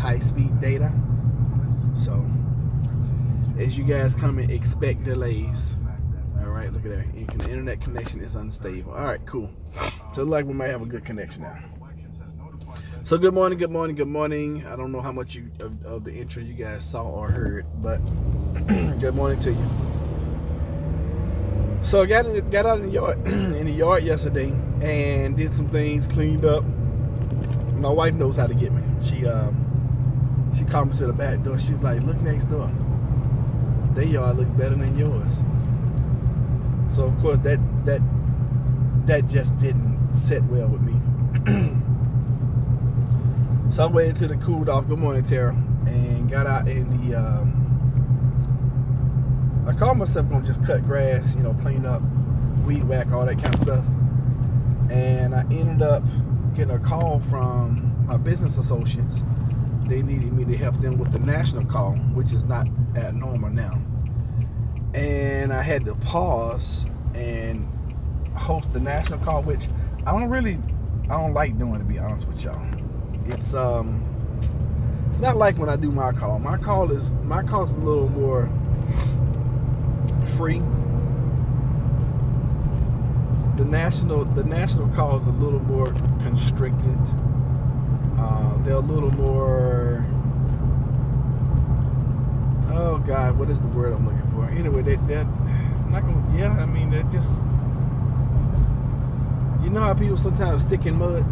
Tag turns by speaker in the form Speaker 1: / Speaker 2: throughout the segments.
Speaker 1: high-speed data. So, as you guys come in, expect delays. All right, look at that. The internet connection is unstable. All right, cool. So, like we might have a good connection now. So, good morning, good morning, good morning. I don't know how much of the intro you guys saw or heard, but good morning to you. So, I got out in the yard yesterday and did some things, cleaned up. My wife knows how to get me. She called me to the back door. She was like, "Look next door. Their yard looks better than yours." So of course that just didn't sit well with me. So I waited till it cooled off. Good morning, Tara. And got out in the I called myself gonna just cut grass, clean up, weed whack, all that kind of stuff. And I ended up getting a call from my business associates. They needed me to help them with the national call, which is not abnormal now. And I had to pause and host the national call, which I don't like doing, to be honest with y'all. It's not like when I do my call. My call is a little more free. The national call is a little more constricted. They're a little more, oh God, what is the word I'm looking for? Anyway, they're not gonna, yeah, I mean, they're just, you know how people sometimes stick in mud?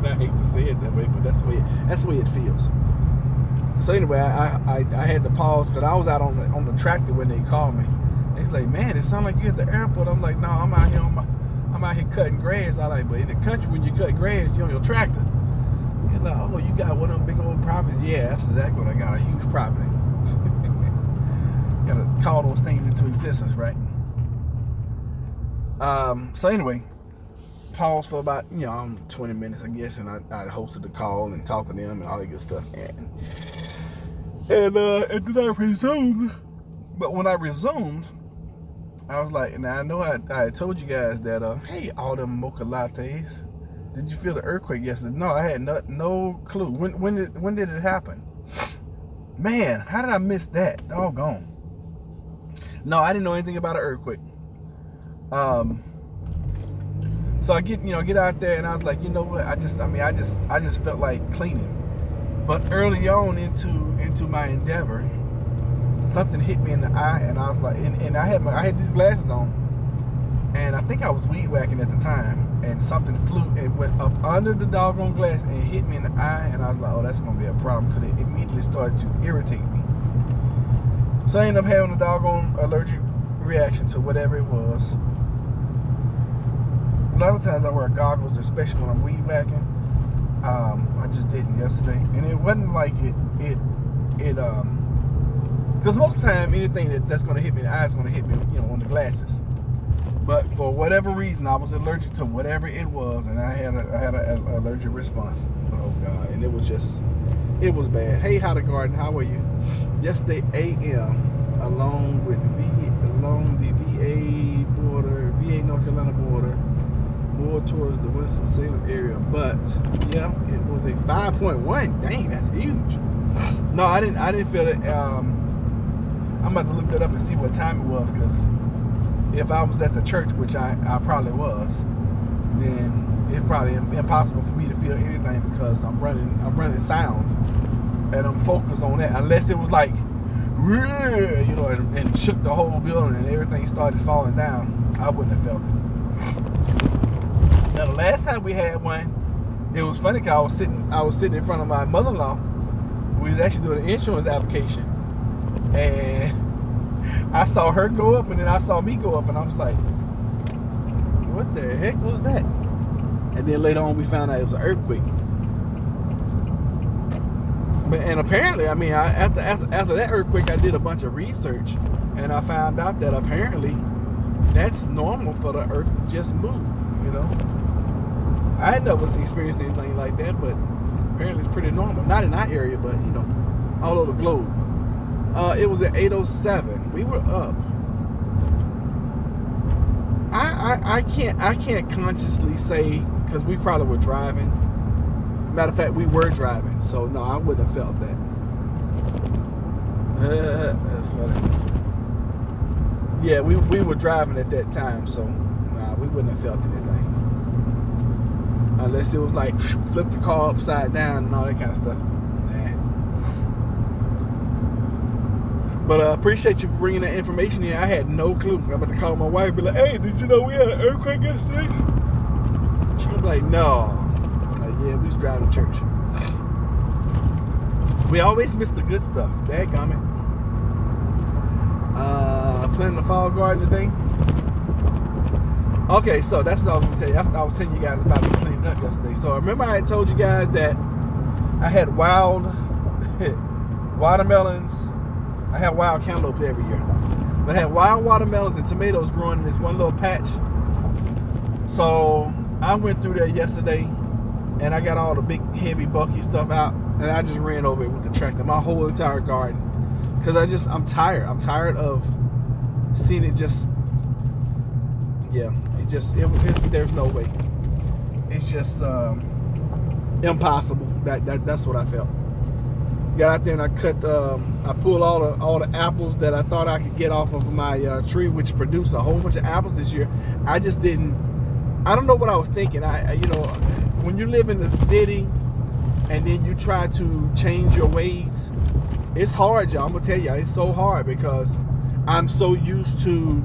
Speaker 1: I hate to say it that way, but that's the way it feels. So anyway, I had to pause because I was out on the tractor when they called me. It's like, "Man, it sounds like you're at the airport." I'm like, "No, I'm out here cutting grass." I like, but in the country, when you cut grass, you're on your tractor. You're like, "Oh, you got one of them big old properties." Yeah, that's exactly what I got, a huge property. Gotta call those things into existence, right? So anyway, pause for about 20 minutes, I guess, and I hosted the call and talked to them and all that good stuff. And then I resumed. But when I resumed, I was like, and I know I told you guys that, hey, all them mocha lattes, did you feel the earthquake yesterday? No, I had no clue. When did it happen? Man, how did I miss that? Doggone. No, I didn't know anything about an earthquake. So I get out there and I was like, you know what? I just felt like cleaning. But early on into my endeavor, something hit me in the eye, and I was like, and I had these glasses on, and I think I was weed whacking at the time, and something flew and went up under the doggone glass and hit me in the eye, and I was like, oh, that's gonna be a problem, because it immediately started to irritate me. So I ended up having a doggone allergic reaction to whatever it was. A lot of times I wear goggles, especially when I'm weed whacking. I just didn't yesterday, and it wasn't like it because most of the time anything that's going to hit me in the eye is going to hit me, on the glasses. But for whatever reason, I was allergic to whatever it was, and I had an allergic response. Oh God, and it was bad. Hey, How to Garden, how are you? Yesterday AM, along the VA North Carolina border, more towards the Winston-Salem area, but yeah, it was a 5.1. Dang, that's huge. No, I didn't feel it. I'm about to look that up and see what time it was, because if I was at the church, which I probably was, then it's probably impossible for me to feel anything, because I'm running sound and I'm focused on that. Unless it was like, and shook the whole building and everything started falling down, I wouldn't have felt it. Now, the last time we had one, it was funny because I was sitting in front of my mother-in-law. We was actually doing an insurance application, and I saw her go up, and then I saw me go up, and I was like, what the heck was that? And then later on, we found out it was an earthquake. And apparently, I mean, after that earthquake, I did a bunch of research, and I found out that apparently that's normal for the earth to just move, I had never experienced anything like that, but apparently it's pretty normal. Not in our area, but, all over the globe. It was at 8:07. We were up. I can't consciously say, because we probably were driving, Matter of fact, we were driving, so no, I wouldn't have felt that. That's funny. Yeah, we were driving at that time, so nah, we wouldn't have felt anything. Unless it was like flip the car upside down and all that kind of stuff. Nah. But appreciate you for bringing that information in. I had no clue. I'm about to call my wife and be like, hey, did you know we had an earthquake yesterday? She was like, no. Yeah, we was driving to church. We always miss the good stuff. Dadgummit. Planting the fall garden today. Okay, so that's what I was going to tell you. I was telling you guys about me cleaning up yesterday. So remember I had told you guys that I had wild watermelons. I have wild cantaloupe every year. But I had wild watermelons and tomatoes growing in this one little patch. So I went through there yesterday and I got all the big, heavy, bulky stuff out and I just ran over it with the tractor, my whole entire garden. Because I'm tired. I'm tired of seeing it just, yeah, there's no way. It's just impossible. That's what I felt. Got out there and I pulled all the apples that I thought I could get off of my tree, which produced a whole bunch of apples this year. I don't know what I was thinking. When you live in the city and then you try to change your ways, it's hard, y'all. I'm gonna tell you, it's so hard because I'm so used to,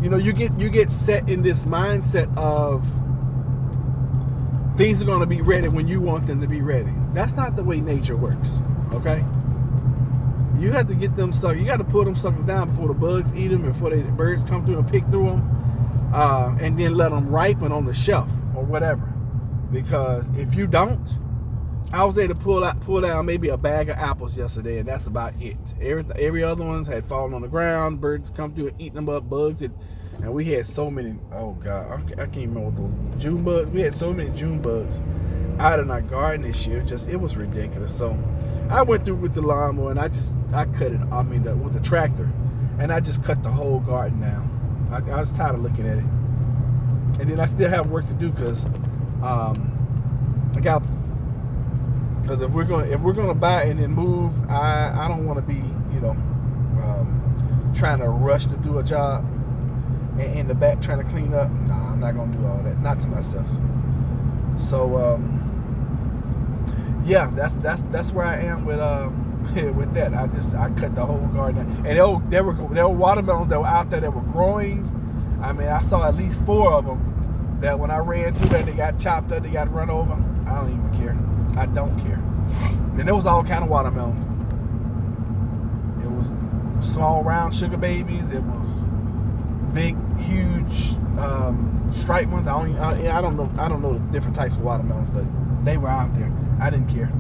Speaker 1: you get set in this mindset of things are gonna be ready when you want them to be ready. That's not the way nature works, okay? You have to get them stuff. You got to pull them suckers down before the bugs eat them, before the birds come through and pick through them, and then let them ripen on the shelf or whatever. Because if you don't, I was able to pull down maybe a bag of apples yesterday, and that's about it. Every other ones had fallen on the ground. Birds come through and eat them up, bugs, and we had so many. Oh God, I can't remember what those June bugs. We had so many June bugs out in our garden this year. It was ridiculous. So I went through with the lawnmower and I cut it. With the tractor, and I just cut the whole garden down. I was tired of looking at it, and then I still have work to do because Because if we're gonna buy and then move, I don't want to be trying to rush to do a job and in the back trying to clean up. Nah, I'm not gonna do all that. Not to myself. So yeah, that's where I am with with that. I cut the whole garden, and there were watermelons that were out there that were growing. I mean, I saw at least 4 of them that when I ran through there, they got chopped up, they got run over. I don't even care. I don't care. And there was all kind of watermelon. It was small, round sugar babies. It was big, huge striped ones. I don't know the different types of watermelons, but they were out there. I didn't care.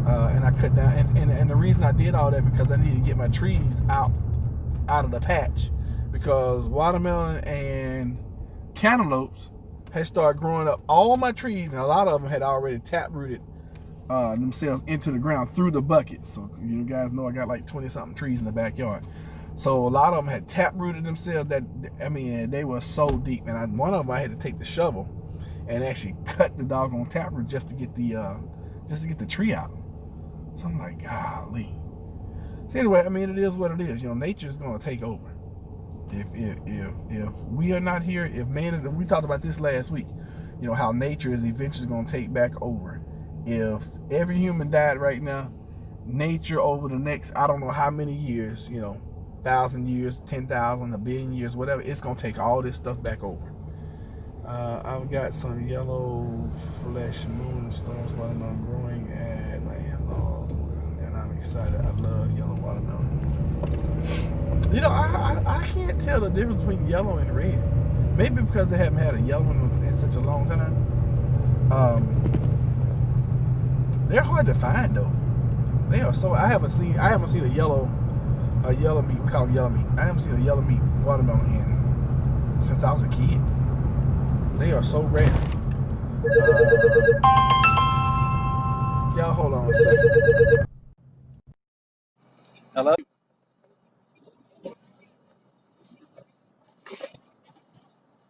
Speaker 1: And I cut down. And the reason I did all that because I needed to get my trees out of the patch, because watermelon and cantaloupes had started growing up all my trees, and a lot of them had already tap rooted themselves into the ground through the buckets. So you guys know I got like 20 something trees in the backyard. So a lot of them had tap rooted themselves. They were so deep, and one of them I had to take the shovel and actually cut the doggone tap root just to get the tree out. So I'm like, golly. So anyway, it is what it is. Nature's gonna take over. If we are not here, if man, we talked about this last week, how nature is eventually going to take back over. If every human died right now, nature over the next, I don't know how many years, 1,000 years, 10,000, a billion years, whatever, it's going to take all this stuff back over. I've got some yellow flesh moon stones watermelon growing at my in-laws, and I'm excited. I love yellow watermelon. I can't tell the difference between yellow and red. Maybe because they haven't had a yellow one in such a long time. They're hard to find though. They are so. I haven't seen a yellow meat. We call them yellow meat. I haven't seen a yellow meat watermelon since I was a kid. They are so rare. Y'all hold on a second. Hello?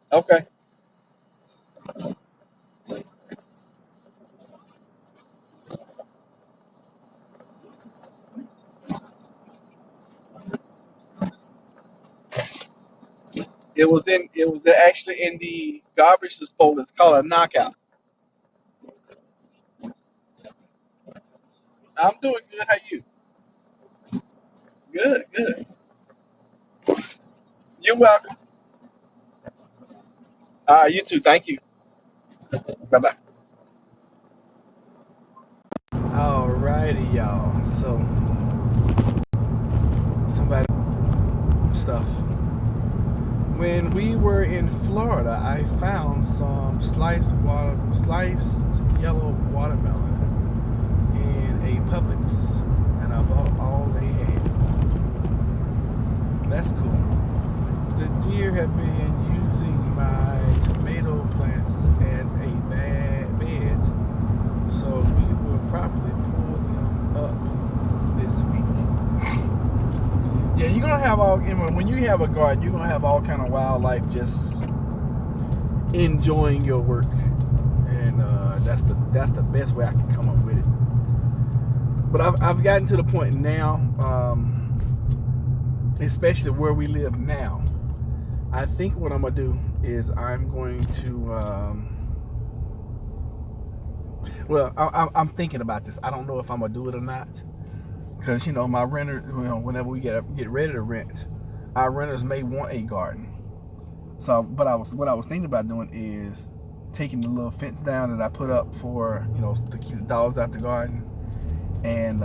Speaker 1: Okay. It was actually in the garbage disposal. It's called a knockout. I'm doing good. How you? Good, good. You're welcome. You too. Thank you. Bye bye. Alrighty, y'all. So somebody stuff. When we were in Florida, I found some sliced yellow watermelon in a Publix, and I bought all they had. That's cool. The deer have been using my tomato plants as a bed, so we will probably pull them up this week. Yeah, you're gonna have when you have a garden, you're gonna have all kind of wildlife just enjoying your work, and that's the best way I can come up with it. But I've gotten to the point now, especially where we live now. I think what I'm gonna do is I'm going to I'm thinking about this. I don't know if I'm gonna do it or not, because my renter, whenever we get ready to rent, our renters may want a garden. So, what I was thinking about doing is taking the little fence down that I put up for to keep the dogs out the garden, and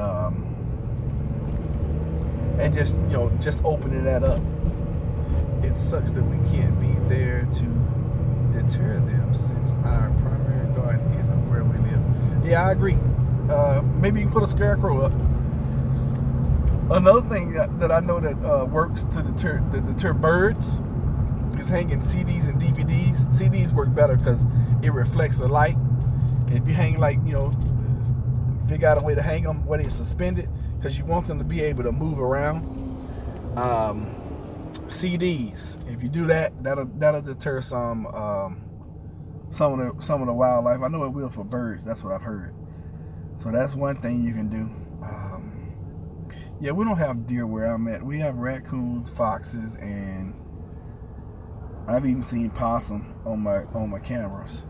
Speaker 1: just opening that up. It sucks that we can't be there to deter them, since our primary garden isn't where we live. Yeah, I agree. Maybe you can put a scarecrow up. Another thing that I know that works to deter birds is hanging CDs and DVDs. CDs work better because it reflects the light. If you hang figure out a way to hang them where they're suspended, because you want them to be able to move around. CDs, if you do that, that'll deter some of the wildlife. I know it will for birds. That's what I've heard. So that's one thing you can do. Yeah, we don't have deer where I'm at. We have raccoons, foxes, and I've even seen possum on my cameras.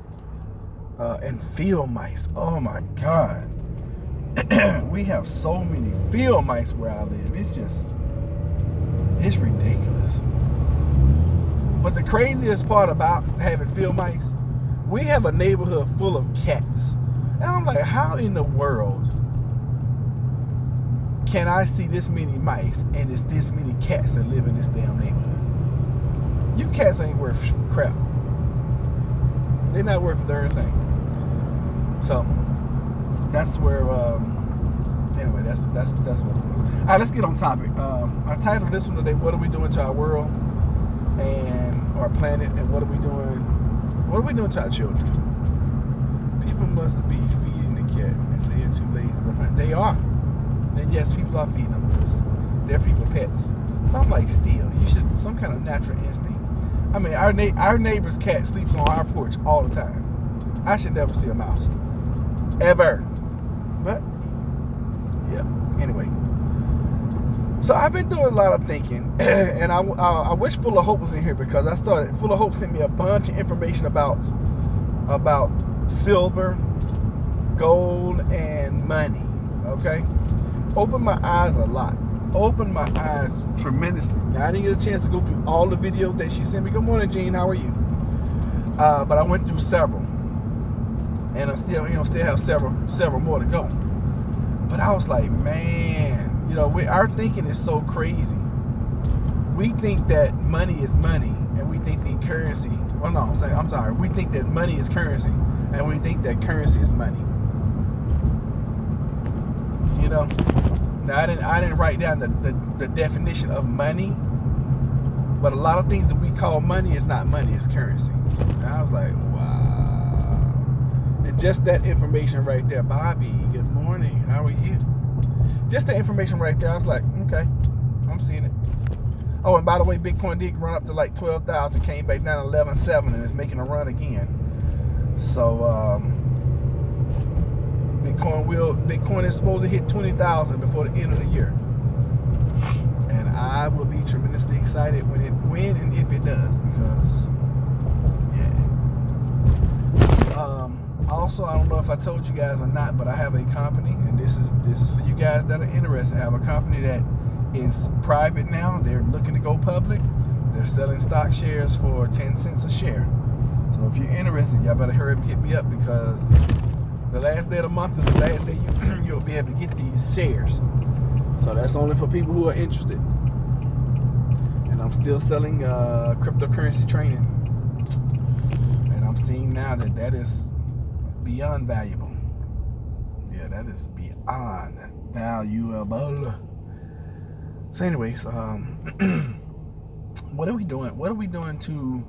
Speaker 1: And field mice. Oh my God. We have so many field mice where I live. It's ridiculous. But the craziest part about having field mice, we have a neighborhood full of cats. And I'm like, how in the world can I see this many mice and it's this many cats that live in this damn neighborhood? You cats ain't worth crap. They're not worth a darn thing. So that's where anyway, that's what it was. All right, let's get on topic. I titled this one today, what are we doing to our world and our planet, and what are we doing to our children? People must be feeding the cats and they are too lazy to hunt. They are. And yes, people are feeding them because they're people pets. But I'm like, still, you should, some kind of natural instinct. I mean, our neighbor's cat sleeps on our porch all the time. I should never see a mouse. Ever. But, yeah, anyway. So I've been doing a lot of thinking, and I wish Full of Hope was in here, because Full of Hope sent me a bunch of information about silver, gold, and money, okay? Opened my eyes a lot. Opened my eyes tremendously. Now, I didn't get a chance to go through all the videos that she sent me. Good morning, Jean. How are you? But I went through several, and I still have several more to go. But I was like, man, our thinking is so crazy. We think that money is money, and we think the currency. Well, no, I'm sorry. We think that money is currency, and we think that currency is money. Now, I didn't write down the definition of money, but a lot of things that we call money is not money, it's currency. And I was like, wow. And just that information right there, Bobby, good morning, how are you? Just the information right there, I was like, okay, I'm seeing it. Oh, and by the way, Bitcoin did run up to like 12,000, came back down to 11.7, and is making a run again. So, Bitcoin is supposed to hit 20,000 before the end of the year, and I I will be tremendously excited when and if it does, because also, I don't know if I told you guys or not, but I have a company, and this is for you guys that are interested. I have a company that is private now. They're looking to go public. They're selling stock shares for 10 cents a share. So if you're interested, y'all better hurry up and hit me up, because the last day of the month is the last day you'll be able to get these shares. So that's only for people who are interested. And I'm still selling cryptocurrency training. And I'm seeing now that is beyond valuable. Yeah, that is beyond valuable. So anyways, what are we doing? What are we doing to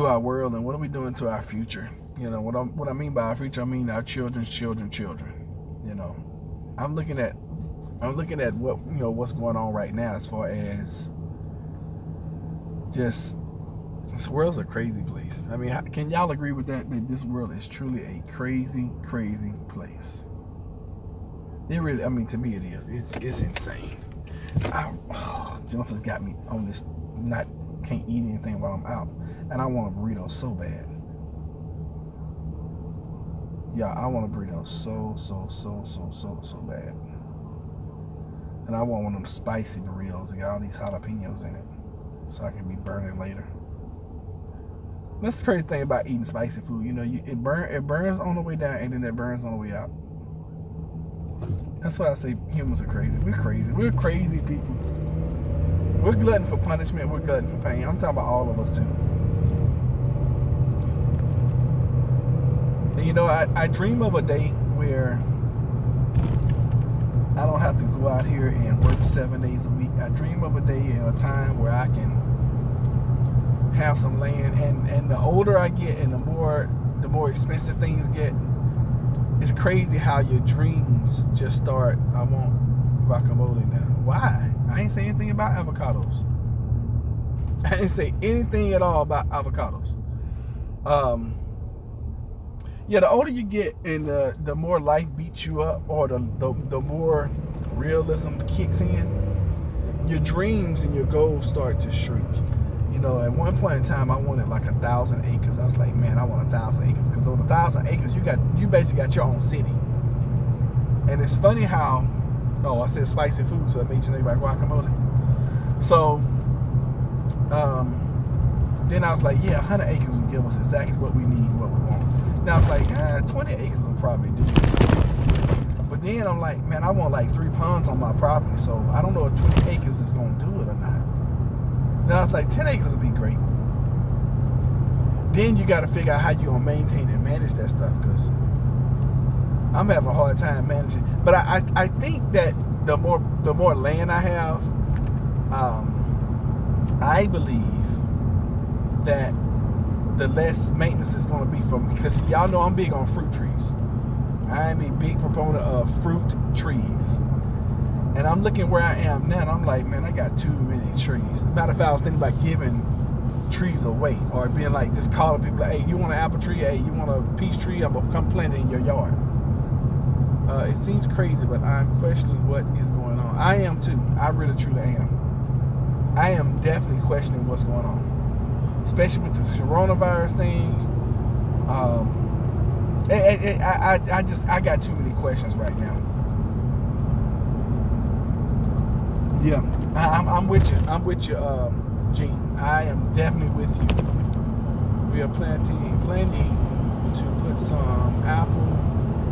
Speaker 1: our world, and what are we doing to our future? You know, what I mean by our future, I mean our children's children. You know, I'm looking at what, you know, what's going on right now, as far as just, this world's a crazy place. I mean, can y'all agree with that this world is truly a crazy place? It really, I mean, to me it is. It's insane. Jennifer's got me on this, can't eat anything while I'm out, and I want a burrito so bad. Yeah, I want a burrito so bad. And I want one of them spicy burritos that got all these jalapenos in it, so I can be burning later. That's the crazy thing about eating spicy food. You know, it burns on the way down, and then it burns on the way out. That's why I say humans are crazy. We're crazy. We're crazy people. We're glutton for punishment. We're glutton for pain. I'm talking about all of us too. And you know, I dream of a day where I don't have to go out here and work 7 days a week. I dream of a day and a time where I can have some land, and the older I get and the more expensive things get, it's crazy how your dreams just start. I want guacamole now. Why? I ain't say anything about avocados. I didn't say anything at all about avocados. Yeah, the older you get and the more life beats you up, or the more realism kicks in, your dreams and your goals start to shrink. You know, at one point in time, I wanted like 1,000 acres. I was like, man, I want 1,000 acres, because over 1,000 acres, you basically got your own city. And it's funny how, I said spicy food, so it made you think about guacamole. So, then I was like, yeah, 100 acres would give us exactly what we need, what we want. Now I was like, 20 acres will probably do it. But then I'm like, man, I want like 3 ponds on my property, so I don't know if 20 acres is going to do it or not. Then I was like, 10 acres would be great. Then you got to figure out how you're going to maintain and manage that stuff, because I'm having a hard time managing. But I think that the more land I have, I believe that the less maintenance is going to be for me, because y'all know I'm big on fruit trees. I am a big proponent of fruit trees. And I'm looking where I am now, and I'm like, man, I got too many trees. Matter of fact, I was thinking about giving trees away, or being like, just calling people like, hey, you want an apple tree? Hey, you want a peach tree? I'm going to come plant it in your yard. It seems crazy, but I'm questioning what is going on. I am too. I really, truly am. I am definitely questioning what's going on, especially with this coronavirus thing. I got too many questions right now. Yeah, I'm with you. I'm with you, Gene. I am definitely with you. We are planning to put some apple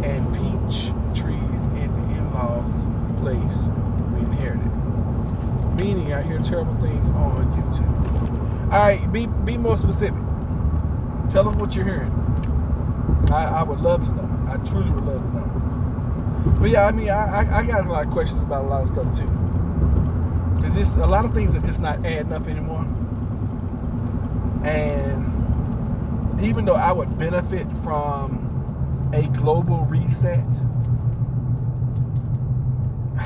Speaker 1: and peach trees in the in-laws' place we inherited. Meaning, I hear terrible things on YouTube. All right, be more specific. Tell them what you're hearing. I would love to know. I truly would love to know. But yeah, I mean, I got a lot of questions about a lot of stuff too. There's just a lot of things that just not adding up anymore. And even though I would benefit from a global reset,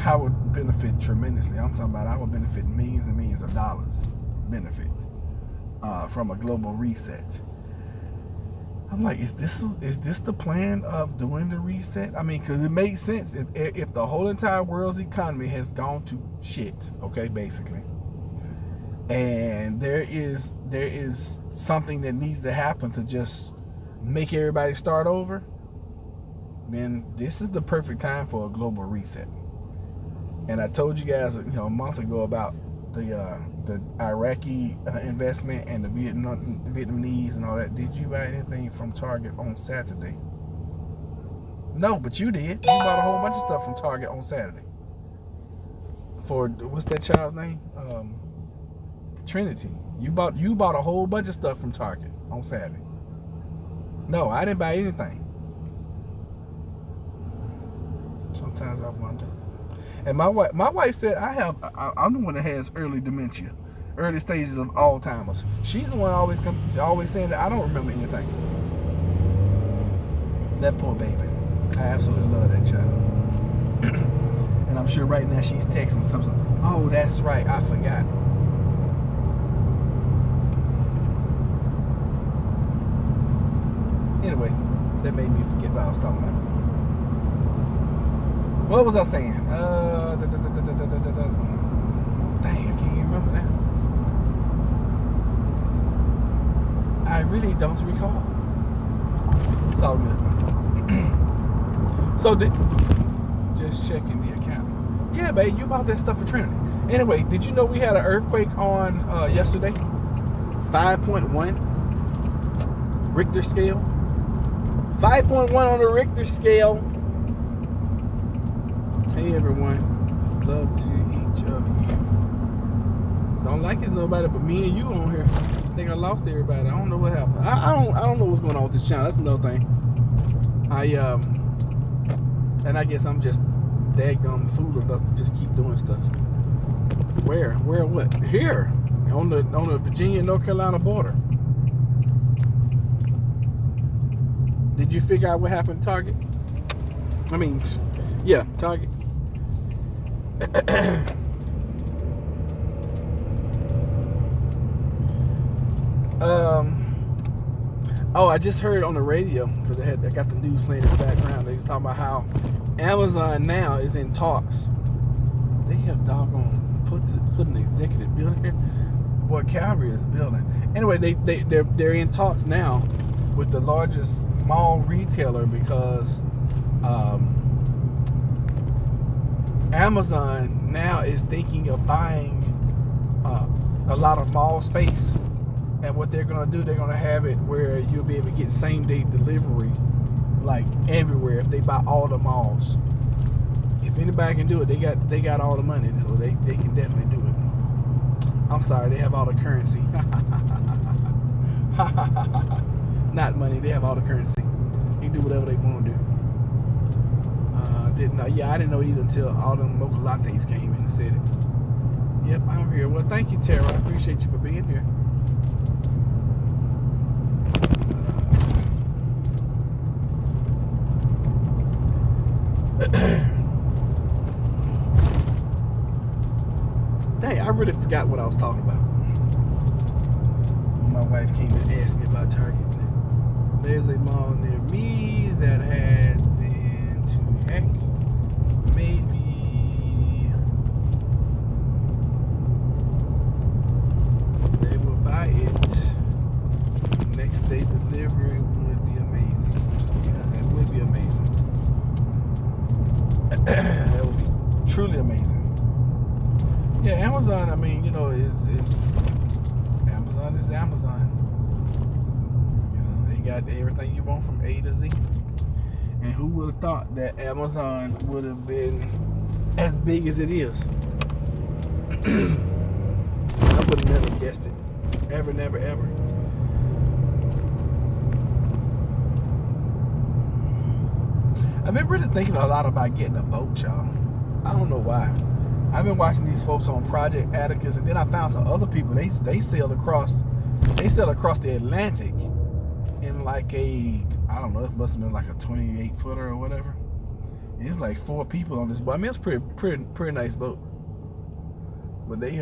Speaker 1: I would benefit tremendously. I'm talking about I would benefit millions and millions of dollars benefit from a global reset. I'm like, is this the plan of doing the reset? I mean, because it makes sense if the whole entire world's economy has gone to shit, okay, basically, and there is something that needs to happen to just make everybody start over, then this is the perfect time for a global reset. And I told you guys, a month ago about the Iraqi investment and the Vietnamese and all that. Did you buy anything from Target on Saturday? No, but you did. You bought a whole bunch of stuff from Target on Saturday. For what's that child's name? Trinity. You bought a whole bunch of stuff from Target on Saturday. No, I didn't buy anything. Sometimes I wonder. And my wife said I'm the one that has early dementia, early stages of Alzheimer's. She's the one always saying that I don't remember anything. That poor baby. I absolutely love that child. And I'm sure right now she's texting something. Oh, that's right, I forgot. Anyway, that made me forget what I was talking about. What was I saying? Dang, I can't even remember now. I really don't recall. It's all good. So just checking the account. Yeah, babe, you bought that stuff for Trinity. Anyway, did you know we had an earthquake on yesterday? 5.1 Richter scale. 5.1 on the Richter scale. Hey everyone, love to each of you. Don't like it nobody but me and you on here. I think I lost everybody. I don't know what happened. I don't know what's going on with this channel. That's another thing. And I guess I'm just daggum fool enough to just keep doing stuff. Where what? Here on the Virginia North Carolina border. Did you figure out what happened to Target? I mean, yeah, Target. I just heard on the radio because I got the news playing in the background. They was talking about how Amazon now is in talks. They have doggone put an executive building here. Boy, Calvary is building. Anyway, they're in talks now with the largest mall retailer because Amazon now is thinking of buying a lot of mall space. And what they're going to do, they're going to have it where you'll be able to get same-day delivery like everywhere if they buy all the malls. If anybody can do it, they got all the money, so they can definitely do it. I'm sorry, they have all the currency. Not money, they have all the currency. They can do whatever they want to do. I didn't know either until all them mocha lattes came in and said it. Yep, I'm here. Well, thank you, Tara. I appreciate you for being here. Dang, I really forgot what I was talking about. My wife came and asked me about Target. There's a mall near me that has been to heck. Maybe they will buy it. Next day delivery would be amazing. Yeah, that would be amazing. That would be truly amazing. Yeah, Amazon, I mean, is Amazon is Amazon. They got everything you want from A to Z. And who would have thought that Amazon would have been as big as it is? I would have never guessed it. Ever, never, ever. I've been really thinking a lot about getting a boat, y'all. I don't know why. I've been watching these folks on Project Atticus, and then I found some other people. They sail across the Atlantic in like a, I don't know, it must have been like a 28-footer or whatever. And it's like 4 people on this boat. I mean, it's pretty nice boat. But they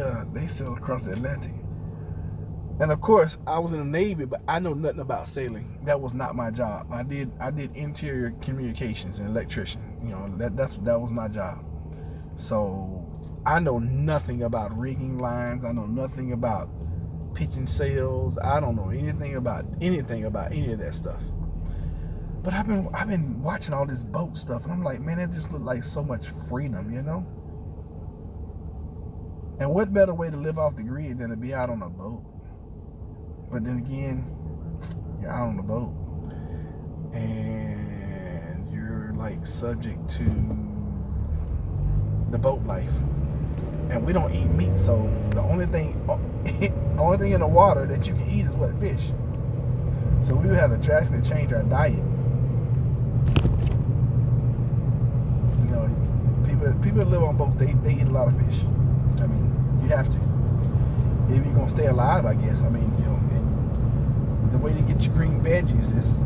Speaker 1: sail across the Atlantic. And of course, I was in the Navy, but I know nothing about sailing. That was not my job. I did interior communications and electrician. You know, that was my job. So I know nothing about rigging lines. I know nothing about pitching sails. I don't know anything about any of that stuff. But I've been watching all this boat stuff, and I'm like, man, it just looked like so much freedom, you know? And what better way to live off the grid than to be out on a boat? But then again, you're out on the boat and you're like subject to the boat life. And we don't eat meat, so the only thing in the water that you can eat is what? Fish. So we would have to drastically change our diet. You know, people that live on boats, they eat a lot of fish. I mean, you have to. If you're gonna stay alive, I guess. I mean, you know, and the way to get your green veggies is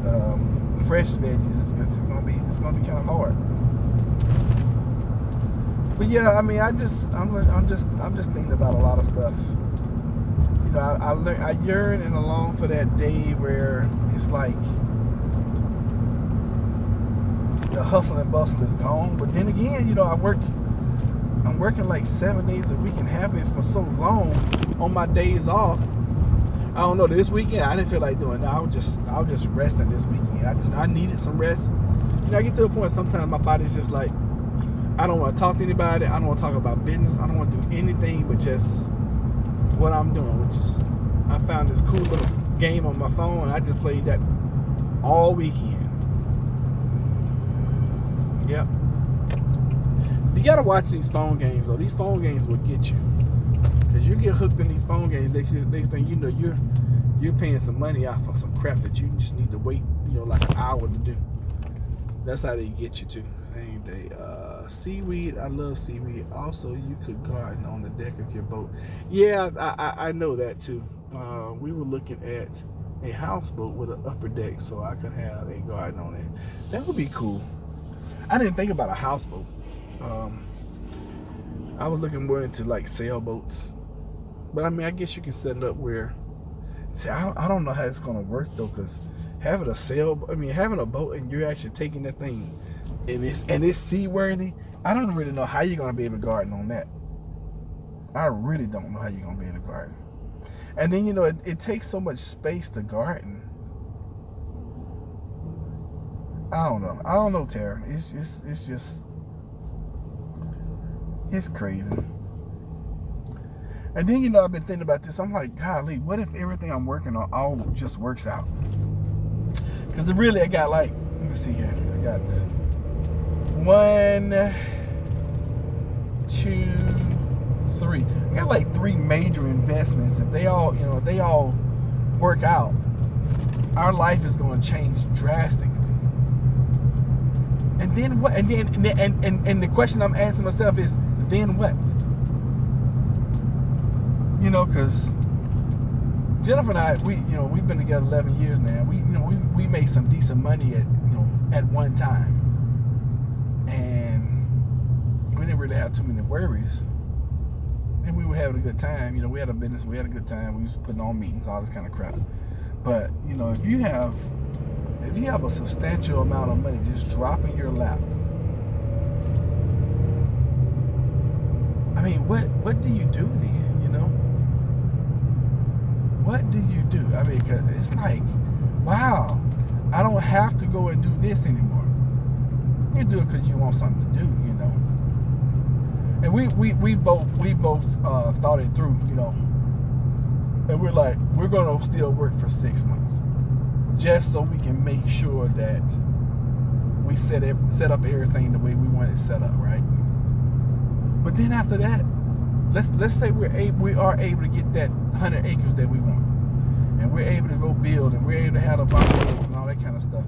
Speaker 1: fresh veggies. It's gonna be kind of hard. But yeah, I mean, I'm just thinking about a lot of stuff. You know, I yearn and long for that day where it's like the hustle and bustle is gone. But then again, you know, I'm working like 7 days a week and have it for so long on my days off. I don't know, this weekend I didn't feel like doing it. I was just resting this weekend. I needed some rest. You know, I get to a point sometimes my body's just like, I don't want to talk to anybody. I don't want to talk about business. I don't want to do anything but just what I'm doing, which is I found this cool little game on my phone, and I just played that all weekend. Yep. You gotta watch these phone games, though. These phone games will get you, because you get hooked in these phone games. Next thing you know, you're paying some money out for some crap that you just need to wait, you know, like an hour to do. That's how they get you too. Same day. Seaweed. I love seaweed. Also, you could garden on the deck of your boat. Yeah, I know that too. We were looking at a houseboat with an upper deck, so I could have a garden on it. That would be cool. I didn't think about a houseboat. I was looking more into like sailboats, but I mean, I guess you can set it up where. See, I don't know how it's gonna work though, because having a boat and you're actually taking that thing and it's seaworthy, I don't really know how you're gonna be able to garden on that. I really don't know how you're gonna be able to garden. And then, you know, it takes so much space to garden. I don't know, Tara. It's just it's crazy. And then, you know, I've been thinking about this. I'm like, golly, what if everything I'm working on all just works out? Because really, I got like, let me see here. I got 1, 2, 3. I got like 3 major investments. If they all work out, our life is going to change drastically. And then what? And the question I'm asking myself is, then what? You know, because Jennifer and I, we've been together 11 years now. We made some decent money at one time, and we didn't really have too many worries. And we were having a good time. You know, we had a business, we had a good time. We was putting on meetings, all this kind of crap. But you know, if you have a substantial amount of money just drop in your lap, I mean, what do you do then? You know, what do you do? I mean, 'cause it's like, wow, I don't have to go and do this anymore. You do it because you want something to do, you know. And we both thought it through, you know. And we're like, we're gonna still work for 6 months, just so we can make sure that we set up everything the way we want it set up, right? But then after that, let's say we are able to get that 100 acres that we want, and we're able to go build, and we're able to have a bungalow and all that kind of stuff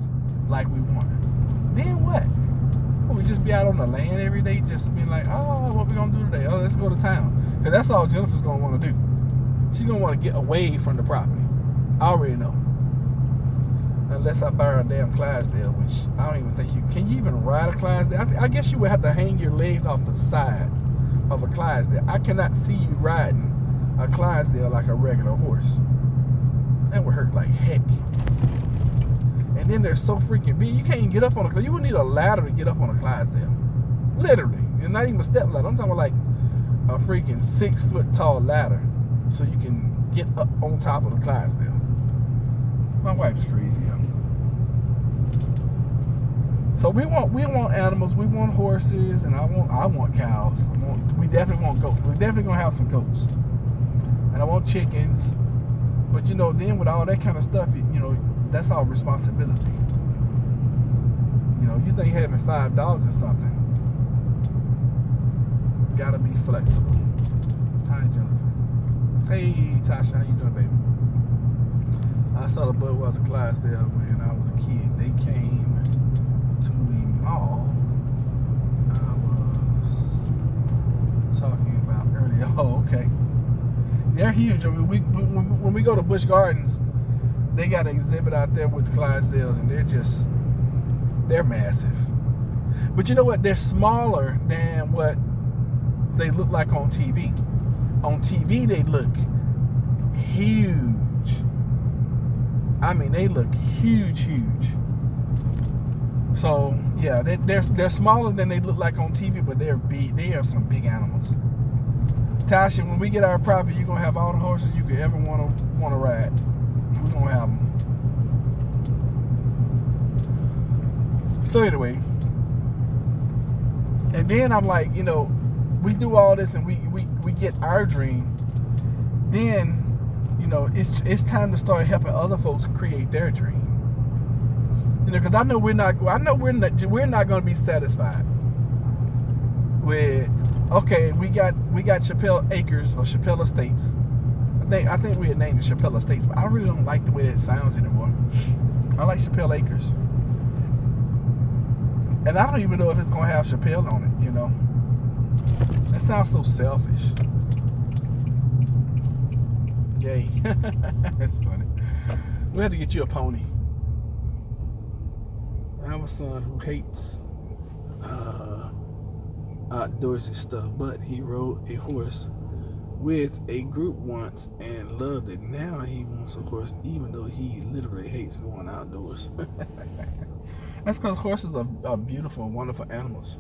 Speaker 1: like we want. Then what? Well, we just be out on the land every day, just being like, oh, what we gonna do today? Oh, let's go to town, because that's all Jennifer's gonna want to do. She's gonna want to get away from the property. I already know. Unless I buy her a damn Clydesdale, which I don't even think can you even ride a Clydesdale? I guess you would have to hang your legs off the side of a Clydesdale. I cannot see you riding a Clydesdale like a regular horse. That would hurt like heck. And then they're so freaking big, you can't even get up on a. You would need a ladder to get up on a Clydesdale, literally, and not even a step ladder. I'm talking about like a freaking 6 foot tall ladder, so you can get up on top of the Clydesdale. My wife's crazy, huh? So we want animals. We want horses, and I want cows. We definitely want goats. We're definitely gonna have some goats, and I want chickens. But you know, then with all that kind of stuff, you know, that's our responsibility. You know, you think having 5 dogs or something, gotta be flexible. Hi, Jennifer. Hey, Tasha, how you doing, baby? I saw the Budweiser Clydesdale when I was a kid. They came to the mall I was talking about earlier. Oh, okay. They're huge. I mean, when we go to Busch Gardens, they got an exhibit out there with Clydesdales, and they're massive. But you know what? They're smaller than what they look like on TV. On TV, they look huge. I mean, they look huge. So yeah, they're smaller than they look like on TV, but they're big. They are some big animals. Tasha, when we get our property, you're gonna have all the horses you could ever want to ride. We're gonna have them. So anyway, and then I'm like, you know, we do all this and we get our dream. Then, you know, it's time to start helping other folks create their dream. You know, because I know we're not going to be satisfied with. Okay, we got Chappelle Acres or Chappelle Estates. I think we had named it Chappelle Estates, but I really don't like the way that sounds anymore. I like Chappelle Acres, and I don't even know if it's gonna have Chappelle on it. You know, that sounds so selfish. Yay, that's funny. We had to get you a pony. I have a son who hates outdoorsy stuff, but he rode a horse with a group once and loved it. Now he wants a horse, even though he literally hates going outdoors. That's because horses are beautiful and wonderful animals.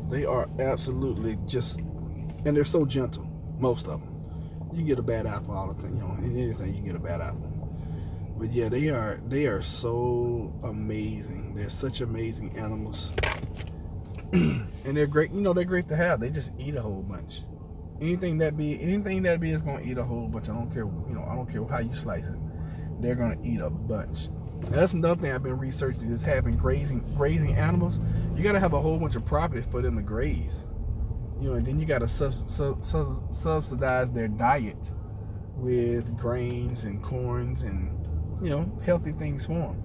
Speaker 1: They are absolutely just, and they're so gentle. Most of them. You get a bad apple all the time, you know. In anything, you can get a bad apple. But yeah, they are so amazing. They're such amazing animals. And they're great, you know, they're great to have. They just eat a whole bunch. Anything that be is gonna eat a whole bunch. I don't care, you know, I don't care how you slice it. They're gonna eat a bunch. And that's another thing I've been researching, is having grazing animals. You gotta have a whole bunch of property for them to graze. You know, and then you gotta subsidize their diet with grains and corns and, you know, healthy things for them.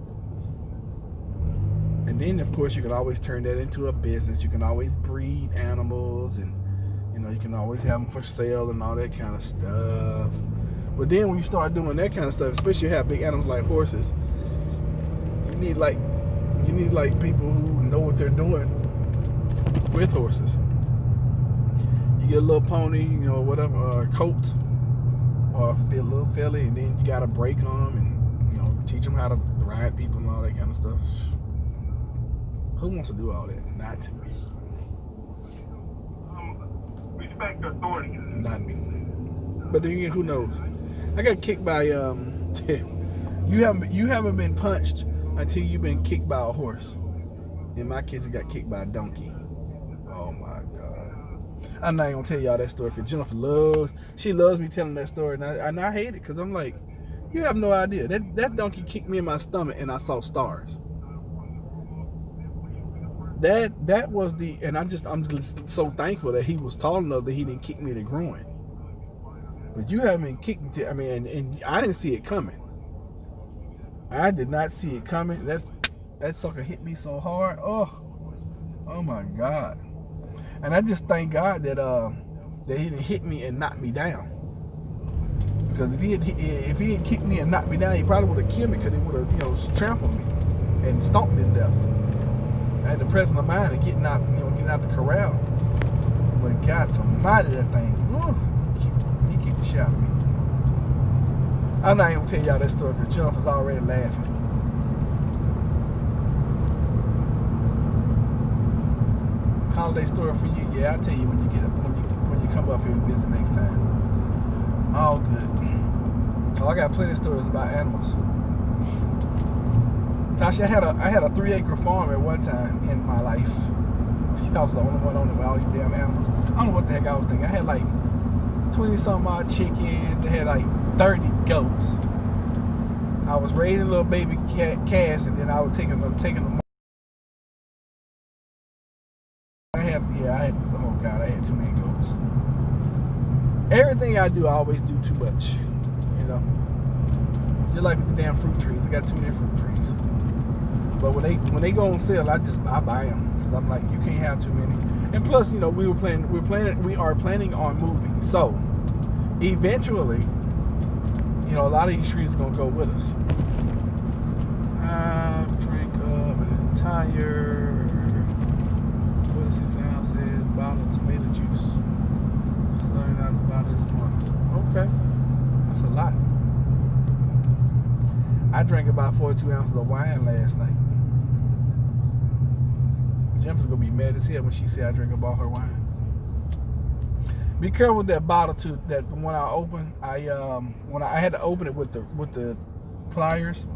Speaker 1: And then, of course, you can always turn that into a business. You can always breed animals, and, you know, you can always have them for sale and all that kind of stuff. But then when you start doing that kind of stuff, especially you have big animals like horses, you need like people who know what they're doing with horses. You get a little pony, you know, whatever, or a colt, or a little filly, and then you gotta break them and, you know, teach them how to ride people and all that kind of stuff. Who wants to do all that? Not to me.
Speaker 2: Respect authority.
Speaker 1: Not me. But then again, who knows? I got kicked by you haven't been punched until you've been kicked by a horse. In my case, it got kicked by a donkey. Oh my God. I'm not even gonna tell y'all that story because Jennifer loves me telling that story, and I hate it because I'm like, you have no idea. That donkey kicked me in my stomach and I saw stars. That was the, and I'm just so thankful that he was tall enough that he didn't kick me in the groin. But you haven't been kicked into, I mean, and I didn't see it coming. I did not see it coming. That sucker hit me so hard. Oh my God. And I just thank God that he didn't hit me and knock me down. Because if he had kicked me and knocked me down, he probably would have killed me, because he would have, you know, trampled me and stomped me to death. I had the presence of mind of getting out the corral. But God almighty, that thing, he kicked the shit out of me. I'm not even gonna tell y'all that story because Jennifer's already laughing. Holiday story for you? Yeah, I'll tell you when you come up here and visit next time. All good. Oh, I got plenty of stories about animals. Gosh, I had a 3-acre farm at one time in my life. I was the only one on it with all these damn animals. I don't know what the heck I was thinking. I had like 20-some odd chickens. I had like 30 goats. I was raising little baby calves, and then I was taking them. I had too many goats. Everything I do, I always do too much. You know, just like with the damn fruit trees. I got too many fruit trees. But when they go on sale, I buy them because I'm like, you can't have too many. And plus, you know, we are planning on moving. So eventually, you know, a lot of these trees are gonna go with us. Drink of an entire 46 ounces bottle of tomato juice. Slowing out the bottle this morning. Okay, that's a lot. I drank about 42 ounces of wine last night. Jennifer's gonna be mad as hell when she see I drink up all her wine. Be careful with that bottle too. That when I open, I had to open it with the pliers,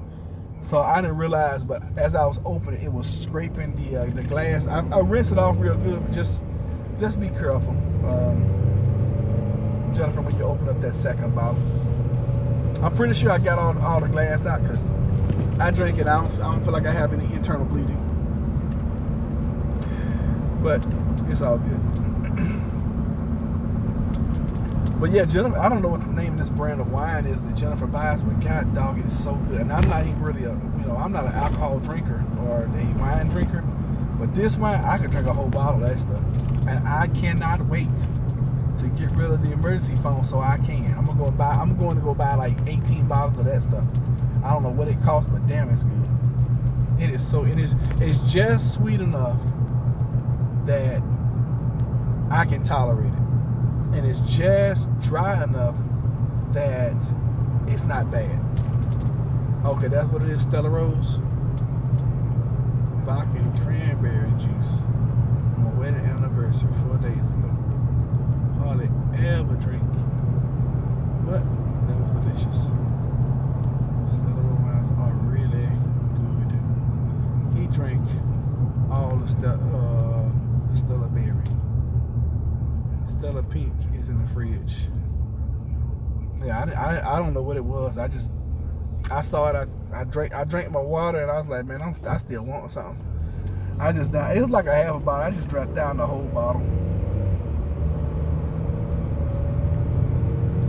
Speaker 1: so I didn't realize. But as I was opening, it was scraping the glass. I rinsed it off real good, but just be careful, Jennifer, when you open up that second bottle. I'm pretty sure I got all the glass out because I drank it. I don't feel like I have any internal bleeding, but it's all good. But yeah, Jennifer, I don't know what the name of this brand of wine is that Jennifer buys, but God dog, it is so good. And I'm not even really I'm not an alcohol drinker or a wine drinker, but this wine, I could drink a whole bottle of that stuff. And I cannot wait to get rid of the emergency phone so I can. I'm going to go buy like 18 bottles of that stuff. I don't know what it costs, but damn, it's good. It's just sweet enough that I can tolerate it. And it's just dry enough that it's not bad. Okay, that's what it is, Stella Rose. Vodka and cranberry juice. My wedding anniversary 4 days ago. Hardly ever drink, but that was delicious. Stella Rose wines are really good. He drank all the Stella Berry. Stella Pink is in the fridge. Yeah, I don't know what it was. I saw it. I drank my water and I was like, man, I still want something. I just died. It was like a half a bottle. I just drank down the whole bottle.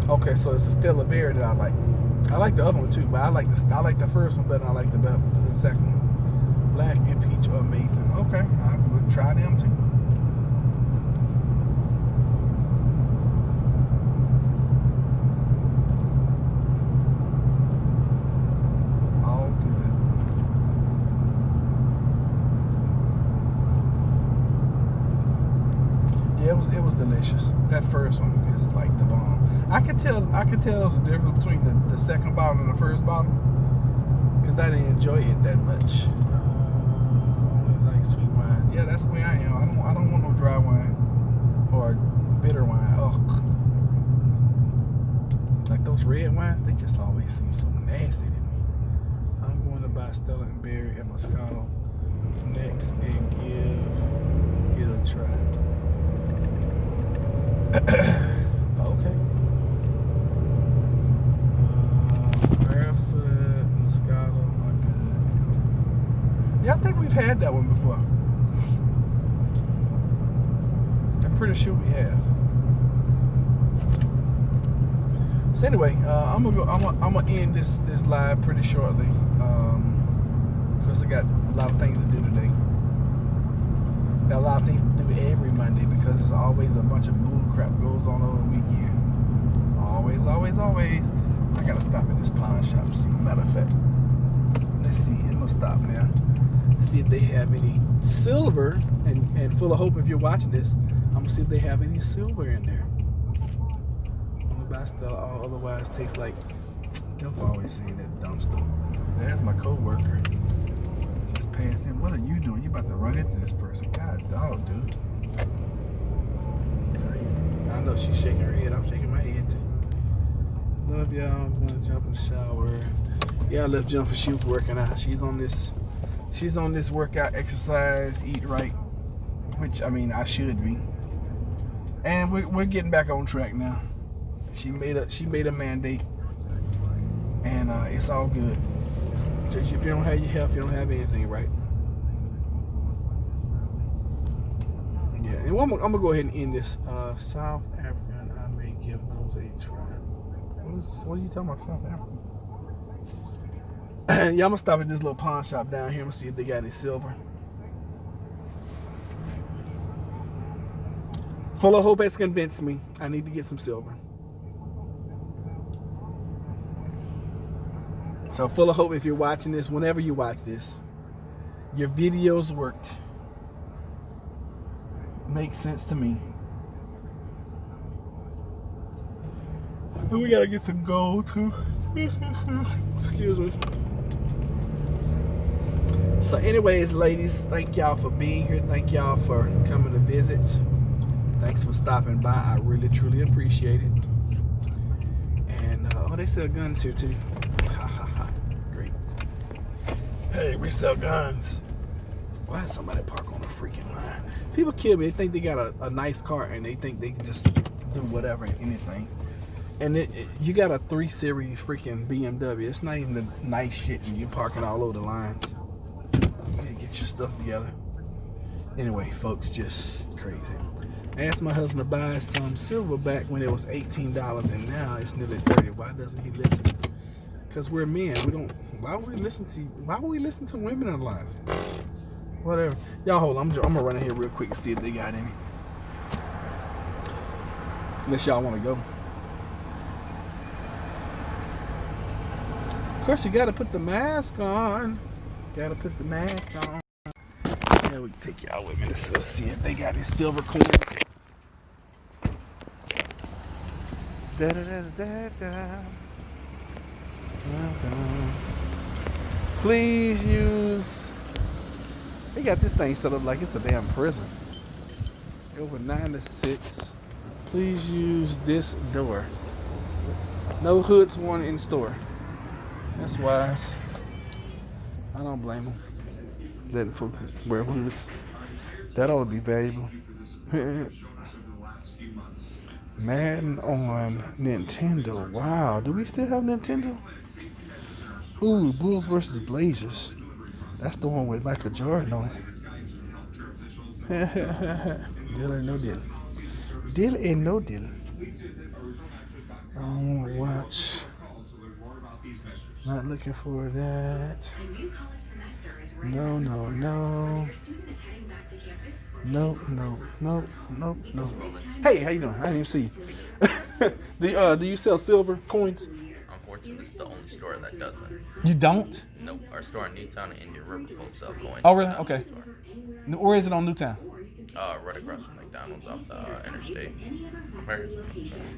Speaker 1: Okay, so it's a Stella Berry that I like. I like the other one too, but I like the first one better than I like the second one. Black and peach are amazing. Okay, I'm gonna try them too. It was delicious. That first one is like the bomb. I could tell there's a difference between the second bottle and the first bottle because I didn't enjoy it that much. I like sweet wine. Yeah, that's the way I am. I don't want no dry wine or bitter wine. Oh, like those red wines, they just always seem so nasty to me. I'm going to buy Stella and Berry and Moscato next and give it a try. Okay. Barefoot, Moscato, are good. Yeah, I think we've had that one before. I'm pretty sure we have. So anyway, I'm gonna end this live pretty shortly. Because I got a lot of things to do today. Got a lot of things to do every Monday because there's always a bunch of bull crap goes on over the weekend. Always. I gotta stop at this pawn shop and see. Matter of fact, let's see. I'm gonna stop now. See if they have any silver. And full of hope, if you're watching this, I'm gonna see if they have any silver in there. I'm gonna buy Stella. Otherwise, it tastes like Don't always saying that dumb stuff. That's my co-worker. Just passed in. What are you doing? You about to run into this person. God dog, dude. Crazy. I know she's shaking her head. I'm shaking my head too. Love y'all. I'm gonna jump in the shower. Yeah, I left Jennifer. She was working out. She's on this workout, exercise, eat right. Which, I mean, I should be. And we're getting back on track now. She made a mandate. And it's all good. Just if you don't have your health, you don't have anything, right? Yeah, and I'm gonna go ahead and end this. South African, I may give those a try. What are you talking about, South Africa? Yeah, I'm gonna stop at this little pawn shop down here. I'm gonna see if they got any silver. Full of Hope has convinced me I need to get some silver. So Full of Hope, if you're watching this, whenever you watch this, your videos worked. Makes sense to me. And we gotta get some gold too. Excuse me. So anyways, ladies, thank y'all for being here. Thank y'all for coming to visit. Thanks for stopping by. I really, truly appreciate it. And, oh, they sell guns here too. Ha ha ha. Great. Hey, we sell guns. Why is somebody park on a freaking line? People kill me. They think they got a nice car and they think they can just do whatever and anything. And you got a 3 Series freaking BMW. It's not even the nice shit and you parking all over the lines. Yeah, get your stuff together. Anyway, folks, just crazy. I asked my husband to buy some silver back when it was $18 and now it's nearly $30. Why doesn't he listen? Because we're men. We don't. Why would we listen to women in our lives? Whatever. Y'all hold on. I'm gonna run in here real quick and see if they got any. Unless y'all want to go. Of course, you gotta put the mask on. Gotta put the mask on. Yeah, we can take y'all with me. Let's see if they got any silver coins. Da da da da da. Please use. They got this thing set up like it's a damn prison. Over 9 to 6. Please use this door. No hoods worn in store. That's wise. I don't blame them. Letting folks wear hoods. That ought to be valuable. Madden on Nintendo. Wow. Do we still have Nintendo? Ooh, Bulls versus Blazers. That's the one with Michael Jordan on it. Deal or no deal. Deal or no deal. I don't want to watch. Not looking for that. No, no, no. Nope, nope, nope, nope, nope. Hey, how you doing? I didn't even see you. Do you sell silver coins?
Speaker 3: Unfortunately, this is the only store that doesn't.
Speaker 1: You don't?
Speaker 3: Nope. Our store in Newtown and Indian River both sell coins.
Speaker 1: Oh, really? Okay. Where is it on Newtown?
Speaker 3: Right across from McDonald's off the interstate. Where?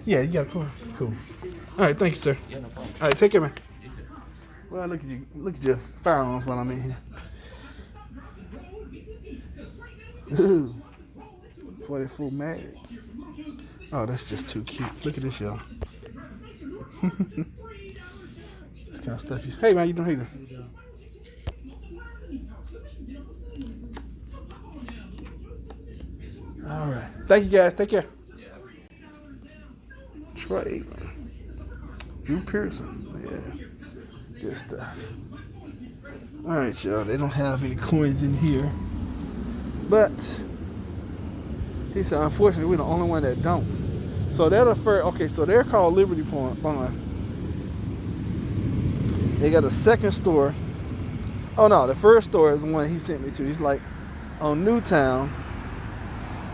Speaker 1: Yeah, you got a coin. Cool. All right, thank you, sir.
Speaker 3: Yeah, no problem.
Speaker 1: All right, take care, man. Well, look at you. Look at your firearms while I'm in here. Ooh, 44 mag. Oh, that's just too cute. Look at this, y'all. This kind of stuff. Hey, man, you doing? How you doing? All right. Thank you, guys. Take care. Trey. Drew Pearson. Yeah. Good stuff. All right, y'all. They don't have any coins in here. But he said, unfortunately, we're the only one that don't. So they're the first. Okay, so they're called Liberty Bond. They got a second store. Oh no, the first store is the one he sent me to. He's like on Newtown,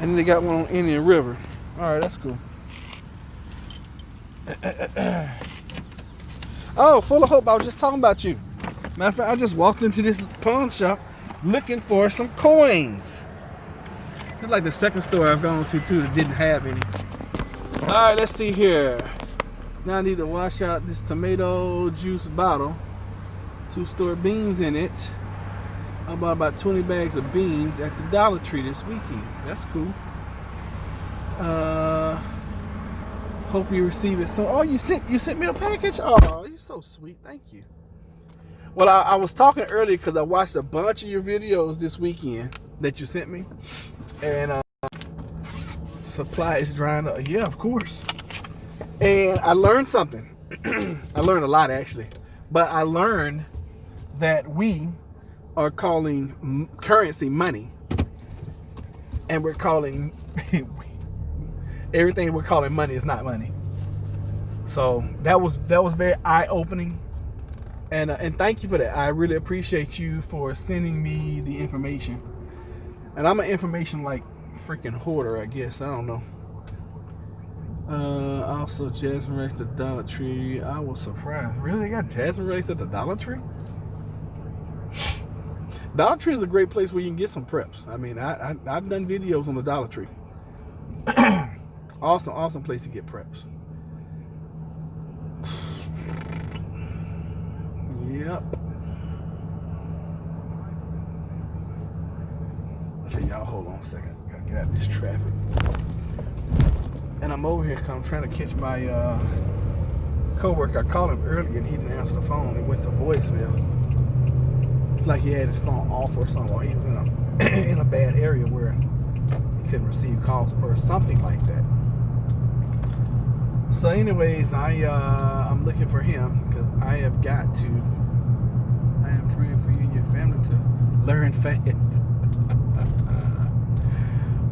Speaker 1: and then they got one on Indian River. All right, that's cool. Oh, Full of Hope. I was just talking about you. Matter of fact, I just walked into this pawn shop looking for some coins. It's like the second store I've gone to too that didn't have any. All right, let's see here. Now I need to wash out this tomato juice bottle. 2 store beans in it. I bought about 20 bags of beans at the Dollar Tree this weekend. That's cool. Hope you receive it. So, oh, you sent me a package. Oh, you're so sweet. Thank you. Well, I was talking earlier because I watched a bunch of your videos this weekend that you sent me, and supply is drying up. Yeah, of course. And I learned something. I learned a lot actually, but I learned that we are calling currency money, and we're calling everything we're calling money is not money. So that was very eye-opening, and thank you for that. I really appreciate you for sending me the information. And I'm an information like freaking hoarder, I guess. I don't know. Also jasmine rice at the Dollar Tree. I was surprised. Really, they got jasmine rice at the Dollar Tree? Dollar Tree is a great place where you can get some preps. I mean, I've done videos on the Dollar Tree. Awesome place to get preps. Yep. Okay, y'all hold on a second. Gotta get out of this traffic. And I'm over here because I'm trying to catch my co-worker. I called him earlier and he didn't answer the phone. It went to voicemail. It's like he had his phone off or something, or he was in a bad area where he couldn't receive calls or something like that. So anyways, I'm looking for him because I am praying for you and your family to learn fast.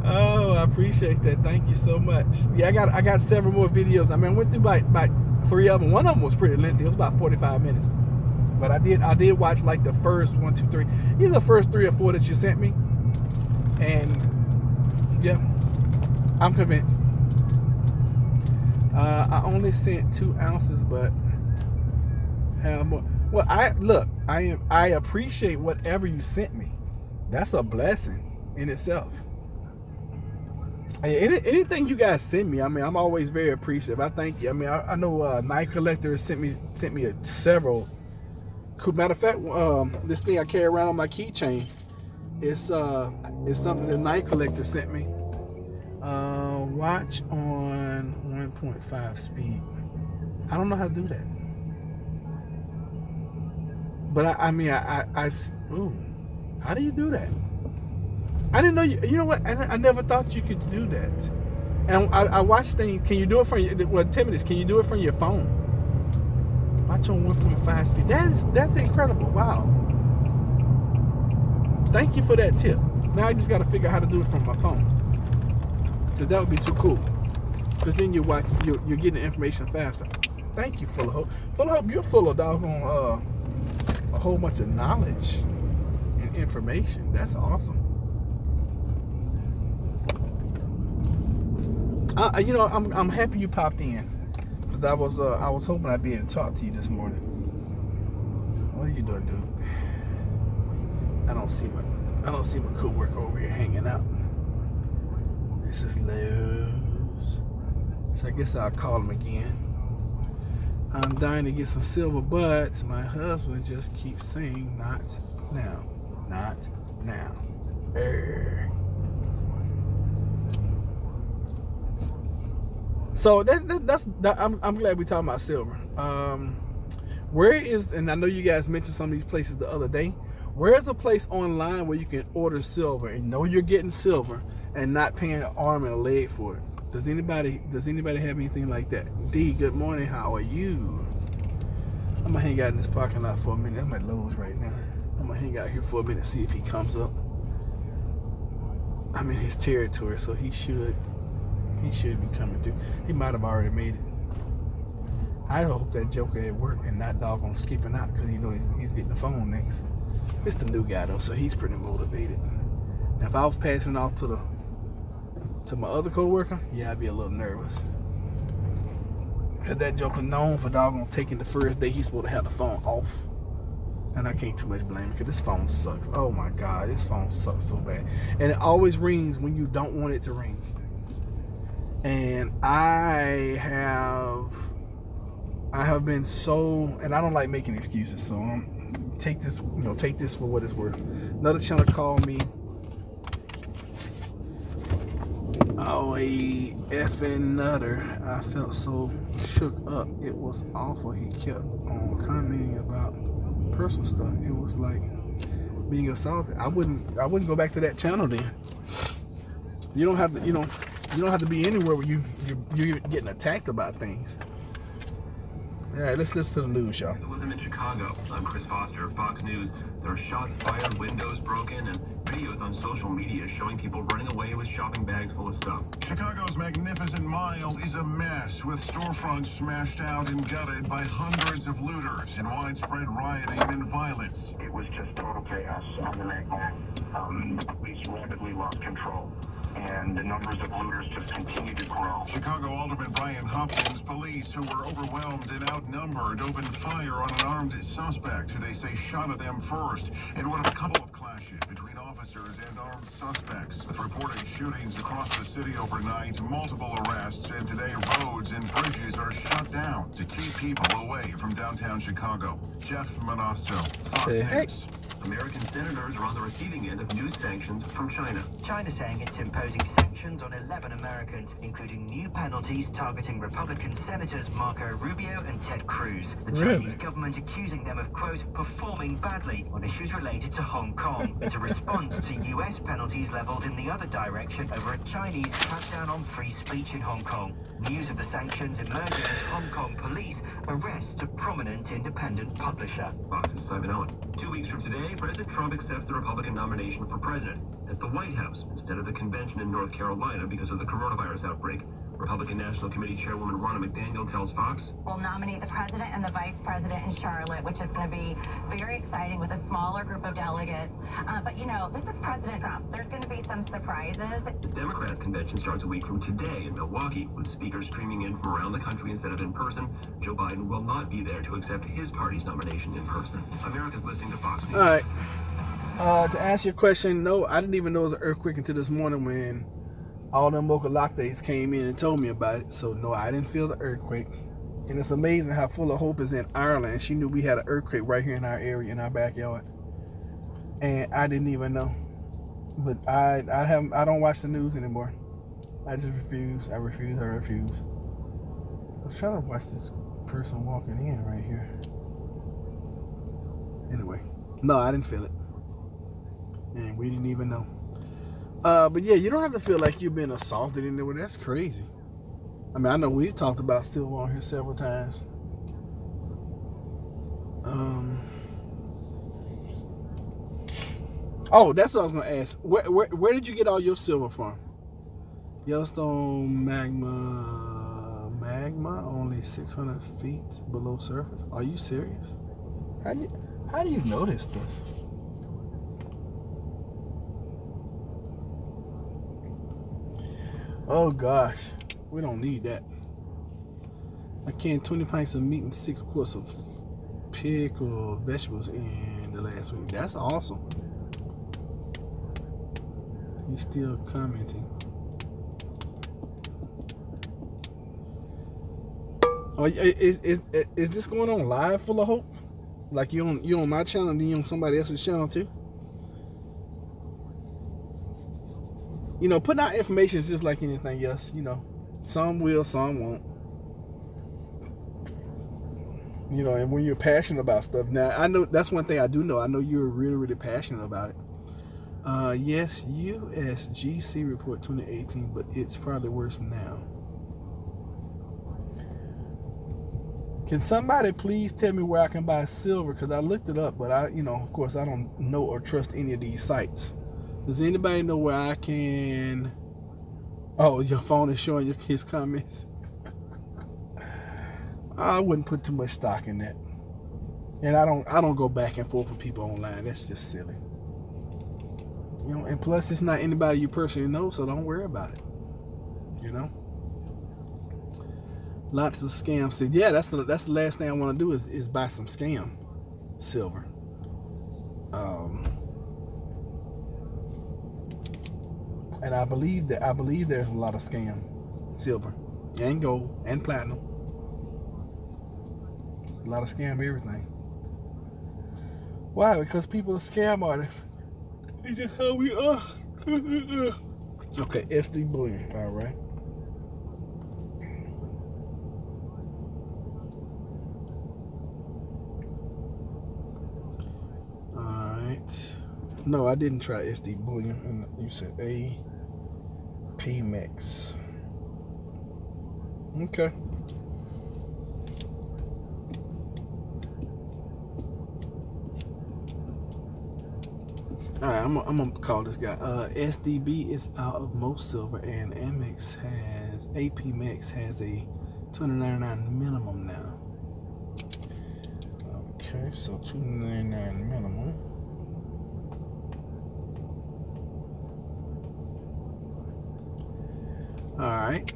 Speaker 1: Oh, I appreciate that. Thank you so much. Yeah, I got several more videos. I mean, I went through about 3 of them. One of them was pretty lengthy. It was about 45 minutes. But I did watch like the first 1, 2, 3. Either the first 3 or 4 that you sent me. And yeah, I'm convinced. I only sent 2 ounces, but have more. Well, I appreciate whatever you sent me. That's a blessing in itself. Anything you guys send me, I mean, I'm always very appreciative. I thank you. I mean, I know Night Collector sent me several. Matter of fact, this thing I carry around on my keychain, it's something the Night Collector sent me. Watch on 1.5 speed. I don't know how to do that, but ooh, how do you do that? I didn't know you know what? I never thought you could do that. And I watched things. Can you do it from your? Well, tell me this. Can you do it from your phone? Watch on 1.5 speed. That's incredible. Wow. Thank you for that tip. Now I just got to figure out how to do it from my phone, because that would be too cool. Because then you're getting the information faster. Thank you, Full of Hope. Full of Hope, you're full of doggone a whole bunch of knowledge and information. That's awesome. You know, I'm happy you popped in, because I was hoping I'd be able to talk to you this morning. What are you doing, dude? I don't see my co-worker over here hanging out. This is Lowe's. So I guess I'll call him again. I'm dying to get some silver, but my husband just keeps saying, not now, not now. So I'm glad we're talking about silver. Where is, and I know you guys mentioned some of these places the other day. Where is a place online where you can order silver and know you're getting silver and not paying an arm and a leg for it? Does anybody have anything like that? D, good morning. How are you? I'm gonna hang out in this parking lot for a minute. I'm at Lowe's right now. I'm gonna hang out here for a minute, see if he comes up. I'm in his territory, so he should be coming through. He might have already made it. I hope that joker at work and not doggone skipping out, because you know he's getting the phone next. It's the new guy though, so he's pretty motivated. Now if I was passing off to my other co-worker, yeah, I'd be a little nervous. Cause that joker known for doggone taking the first day he's supposed to have the phone off. And I can't too much blame him, because this phone sucks. Oh my God, this phone sucks so bad. And it always rings when you don't want it to ring. And I have I have been so, and I don't like making excuses, so take this for what it's worth. Another channel called me, oh, a effing nutter. I felt so shook up. It was awful. He kept on commenting about personal stuff. It was like being assaulted. I wouldn't go back to that channel then. You don't have to, you don't have to be anywhere where you're getting attacked about things. All right, let's listen to the news, y'all.
Speaker 4: With him in Chicago. I'm Chris Foster, Fox News. There are shots fired, windows broken, and videos on social media showing people running away with shopping bags full of stuff.
Speaker 2: Chicago's Magnificent Mile is a mess, with storefronts smashed out and gutted by hundreds of looters and widespread rioting and violence.
Speaker 5: It was just total chaos on the night. The police rapidly lost control, and the numbers of looters just continued to grow.
Speaker 2: Chicago Alderman Brian Hopkins, police who were overwhelmed and outnumbered opened fire on an armed suspect who they say shot at them first. It was a couple of clashes between officers and armed suspects, with reported shootings across the city overnight, multiple arrests, and today roads and bridges are shut down to keep people away from downtown Chicago. Jeff Manasso, Fox News.
Speaker 4: American senators are on the receiving end of new sanctions from China.
Speaker 6: China saying it's imposing sanctions on 11 Americans, including new penalties targeting Republican Senators Marco Rubio and Ted Cruz. The Chinese government accusing them of, quote, performing badly on issues related to Hong Kong. It's a response to U.S. penalties leveled in the other direction over a Chinese crackdown on free speech in Hong Kong. News of the sanctions emerging as Hong Kong police arrest a prominent independent publisher.
Speaker 4: Fox's Simon Owen. 2 weeks from today, President Trump accepts the Republican nomination for president at the White House instead of the convention in North Carolina because of the coronavirus outbreak. Republican National Committee Chairwoman Ronna McDaniel tells Fox,
Speaker 7: "We'll nominate the president and the vice president in Charlotte, which is going to be very exciting with a smaller group of delegates. But, this is President Trump. There's going to be some surprises."
Speaker 4: The Democrat convention starts a week from today in Milwaukee, with speakers streaming in from around the country instead of in person. Joe Biden will not be there to accept his party's nomination in person. America's listening to Fox News.
Speaker 1: All right. To answer your question, no, I didn't even know it was an earthquake until this morning when all them Mocha Lattes came in and told me about it. So, no, I didn't feel the earthquake. And it's amazing how full of hope is in Ireland. She knew we had an earthquake right here in our area, in our backyard. And I didn't even know. But I don't watch the news anymore. I just refuse. I refuse. I was trying to watch this person walking in right here. Anyway, no, I didn't feel it. And we didn't even know. But yeah, you don't have to feel like you've been assaulted anywhere. That's crazy. I mean, I know we've talked about Silver on here several times. Oh, that's what I was going to ask. Where did you get all your silver from? Yellowstone magma only 600 feet below surface. Are you serious? How do you know this stuff? Oh gosh, we don't need that. I canned 20 pints of meat and 6 quarts of pickled vegetables in the last week. That's awesome. He's still commenting. Oh, is this going on live, Full of Hope? Like you on my channel and then you on somebody else's channel too? Putting out information is just like anything else. Some will, some won't. And when you're passionate about stuff. Now, I know that's one thing I do know. I know you're really, really passionate about it. Yes, USGC report 2018, but it's probably worse now. Can somebody please tell me where I can buy silver? Because I looked it up, but of course, I don't know or trust any of these sites. Does anybody know where I can... Oh, your phone is showing his comments. I wouldn't put too much stock in that. And I don't go back and forth with people online. That's just silly. And plus it's not anybody you personally know, so don't worry about it. Lots of scams. So yeah, that's the last thing I want to do is buy some scam silver. And I believe there's a lot of scam silver and gold and platinum. A lot of scam everything. Why? Because people are scam artists. It's just how we are. Okay, SD bullion. All right. All right. No, I didn't try SD bullion. You said AP Mix. Okay. All right, I'm gonna call this guy. SDB is out of most silver, and AP Mix has a $299 minimum now. Okay, so $299 minimum. All right.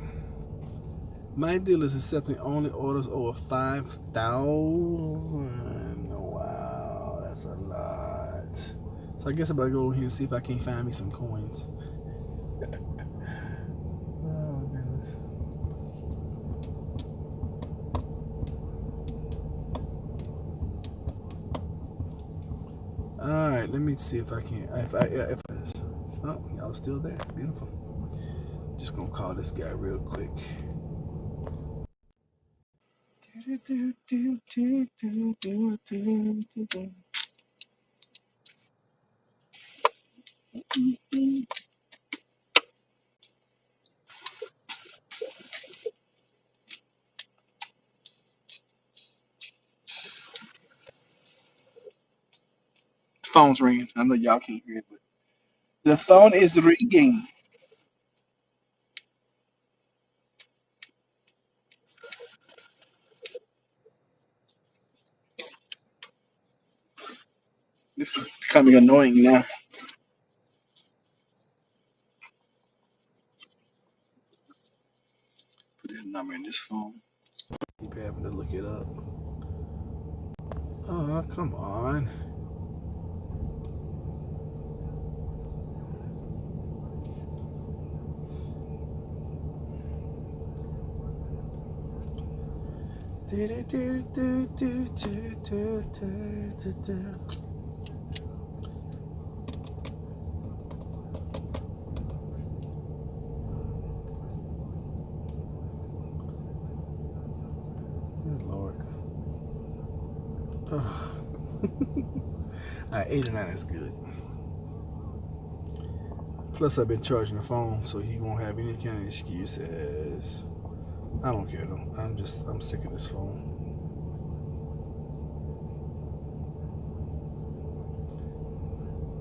Speaker 1: My deal is accepting only orders over 5,000. Wow, that's a lot. So I guess I better go over here and see if I can find me some coins. Oh, goodness. All right, let me see if I can. Oh, y'all still there? Beautiful. Just gonna call this guy real quick. Phone's ringing. I know y'all can't hear it, but the phone is ringing. This is becoming annoying now. Put his number in this phone. Keep having to look it up. Oh, come on. Good Lord. Alright, 89 is good. Plus, I've been charging the phone, so he won't have any kind of excuses. I don't care though. I'm sick of this phone.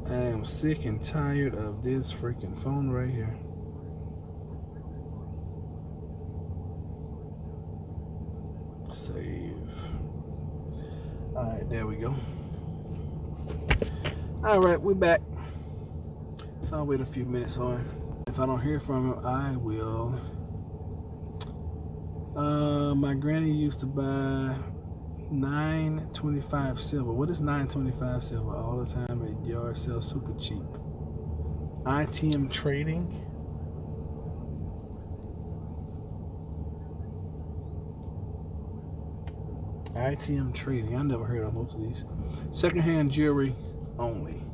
Speaker 1: I am sick and tired of this freaking phone right here. Save. Alright, there we go. Alright, we're back. So I'll wait a few minutes on. If I don't hear from him, I will. My granny used to buy $9.25 silver. What is $9.25 silver? All the time at yard sale, super cheap. ITM Trading. ITM Trading. I never heard of most of these. Secondhand jewelry only.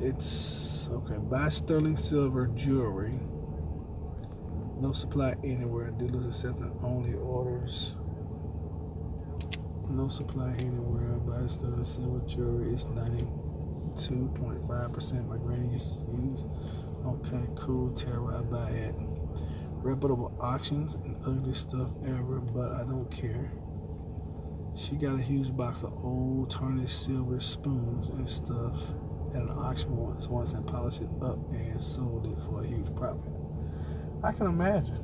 Speaker 1: It's okay. Buy sterling silver jewelry. No supply anywhere. Dealers accepting only orders. No supply anywhere. Buy sterling silver jewelry. It's 92.5%. My granny used to use. Okay, cool. Terror. I buy at reputable auctions and ugly stuff ever, but I don't care. She got a huge box of old tarnished silver spoons and stuff at an auction once and polished it up and sold it for a huge profit. I can imagine.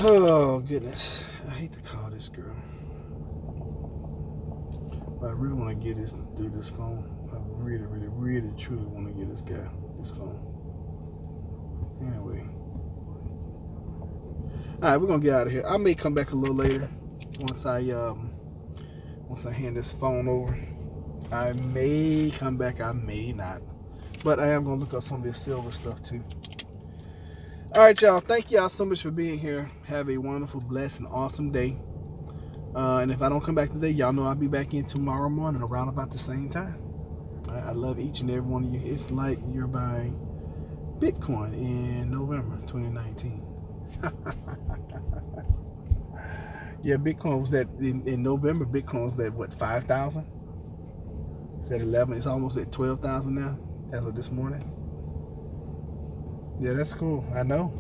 Speaker 1: Oh goodness, I hate to call this girl, but I really want to get this through this phone. I really, truly want to get this guy this phone. Anyway, all right, we're gonna get out of here. I may come back a little later. once I hand this phone over. I may come back, I may not. But I am going to look up some of this silver stuff too. All right, y'all. Thank y'all so much for being here. Have a wonderful, blessed, and awesome day. And if I don't come back today, y'all know I'll be back in tomorrow morning around about the same time. I love each and every one of you. It's like you're buying Bitcoin in November 2019. Yeah, Bitcoin was at, in November, Bitcoin was at, what, 5,000? It's at 11. It's almost at 12,000 now, as of this morning. Yeah, that's cool. I know.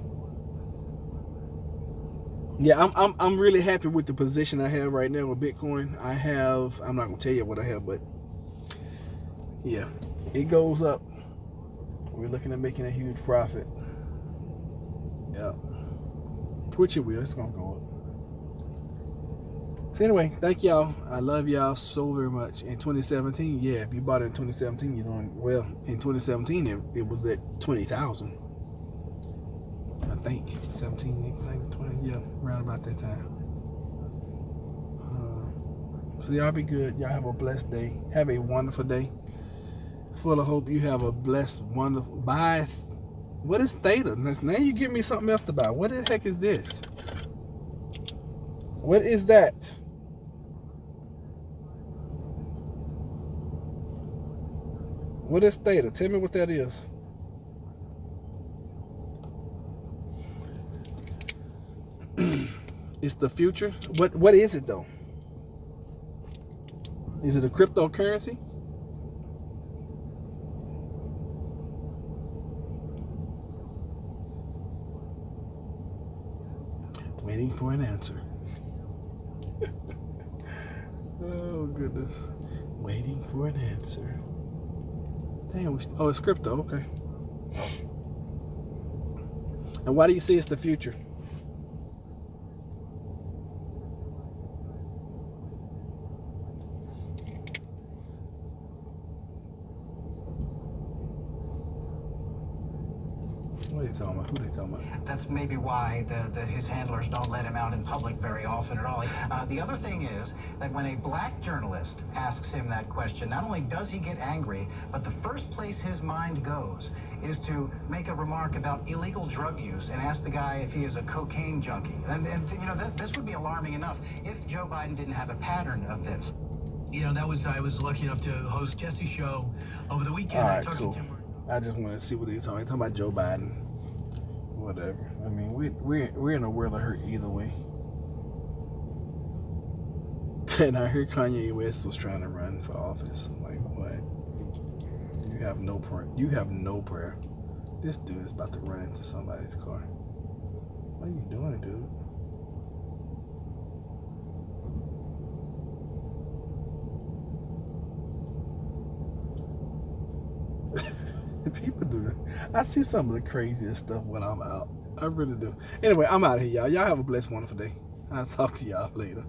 Speaker 1: Yeah, I'm really happy with the position I have right now with Bitcoin. I'm not gonna tell you what I have, but yeah, it goes up. We're looking at making a huge profit. Yeah, which it will. It's gonna go up. So anyway, thank y'all. I love y'all so very much. In 2017, yeah, if you bought it in 2017, you're doing well. In 2017, it was at 20,000. I think 17, 19, 20, yeah, around about that time. So y'all be good. Y'all have a blessed day. Have a wonderful day. Full of hope. You have a blessed, wonderful. Bye. What is theta? Now you give me something else to buy. What the heck is this? What is that? What is theta? Tell me what that is. It's the future. What is it though? Is it a cryptocurrency? Waiting for an answer. Oh goodness. Waiting for an answer. Damn, oh, it's crypto, okay. And why do you say it's the future? What are they talking about? Who are they talking about?
Speaker 6: That's maybe why his handlers don't let him out in public very often at all. The other thing is that when a black journalist asks him that question, not only does he get angry, but the first place his mind goes is to make a remark about illegal drug use and ask the guy if he is a cocaine junkie. And you know, this would be alarming enough if Joe Biden didn't have a pattern of this.
Speaker 8: You know, I was lucky enough to host Jesse's show over the weekend.
Speaker 1: All right, cool. I just want to see what they're talking. They're talking about Joe Biden. Whatever. I mean, we're in a world of hurt either way. And I heard Kanye West was trying to run for office. Like, what? You have no prayer. You have no prayer. This dude is about to run into somebody's car. What are you doing, dude? People do it. I see some of the craziest stuff when I'm out. I really do. Anyway, I'm out of here, y'all. Y'all have a blessed, wonderful day. I'll talk to y'all later.